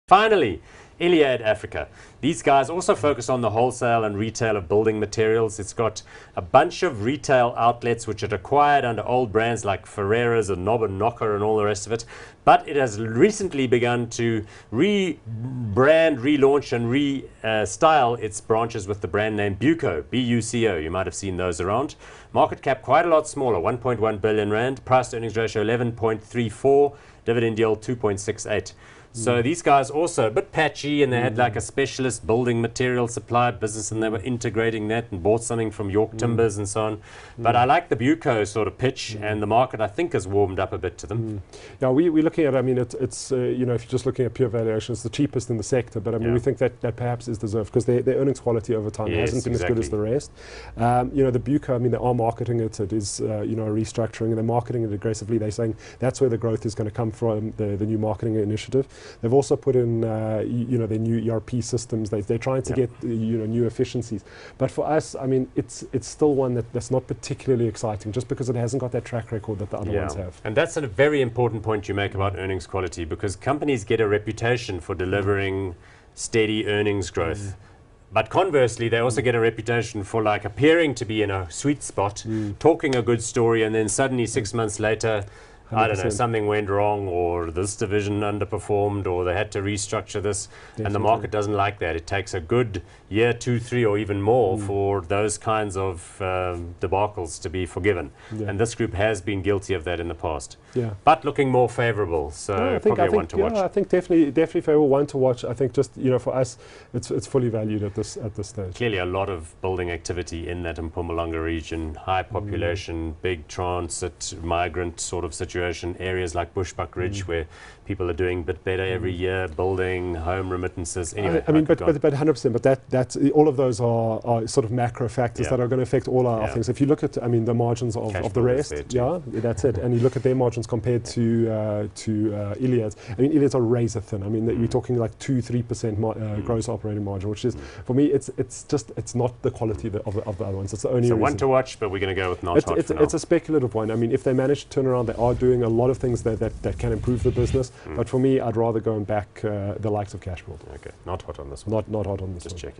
Finally, Iliad Africa. These guys also focus on the wholesale and retail of building materials. It's got a bunch of retail outlets which it acquired under old brands like Ferreira's and Knob and Knocker and all the rest of it. But it has recently begun to rebrand, relaunch and restyle its branches with the brand name Buco, B-U-C-O. You might have seen those around. Market cap quite a lot smaller, 1.1 billion rand. Price to earnings ratio 11.34. Dividend yield 2.68. So these guys also a bit patchy, and they had like a specialist building material supply business, and they were integrating that and bought something from York Timbers and so on. But I like the Buco sort of pitch, and the market I think has warmed up a bit to them. Yeah, we're looking at, I mean, it's you know, if you're just looking at pure valuation, it's the cheapest in the sector, but I mean, we think that perhaps is deserved because their earnings quality over time hasn't been as good as the rest. You know, the Buco, I mean, they are marketing it. It is, you know, restructuring, and they're marketing it aggressively. They're saying that's where the growth is going to come from, the new marketing initiative. They've also put in, you know, their new ERP systems. They're trying to get, you know, new efficiencies. But for us, I mean, it's still one that's not particularly exciting, just because it hasn't got that track record that the other ones have. And that's a very important point you make about earnings quality, because companies get a reputation for delivering steady earnings growth. But conversely, they also get a reputation for like appearing to be in a sweet spot, talking a good story, and then suddenly 6 months later, 100%. I don't know, something went wrong, or this division underperformed, or they had to restructure this. Definitely. And the market doesn't like that. It takes a good year, 2, 3, or even more for those kinds of debacles to be forgiven. And this group has been guilty of that in the past. But looking more favorable, so probably one to watch. I think definitely favorable, one to watch. I think just, you know, for us, it's fully valued at this stage. Clearly a lot of building activity in that Mpumalanga region, high population, big transit, migrant sort of situation. Areas like Bushbuck Ridge where people are doing a bit better every year, building, home remittances. Anyway, I mean, but 100%. But that's all of those are sort of macro factors that are going to affect all our things. If you look at, I mean, the margins of the rest, that's it. And you look at their margins compared to Iliad's. I mean, Iliad's are razor thin. I mean, we're talking like 2-3% gross operating margin, which is, for me, it's not the quality of the other ones. It's the only reason. One to watch, but we're going to go with not hot for now. It's a speculative one. I mean, if they manage to turn around, they are doing a lot of things that can improve the business. But for me, I'd rather go and back the likes of Cashbuild. Okay, not hot on this one. Not hot on this one. Just checking.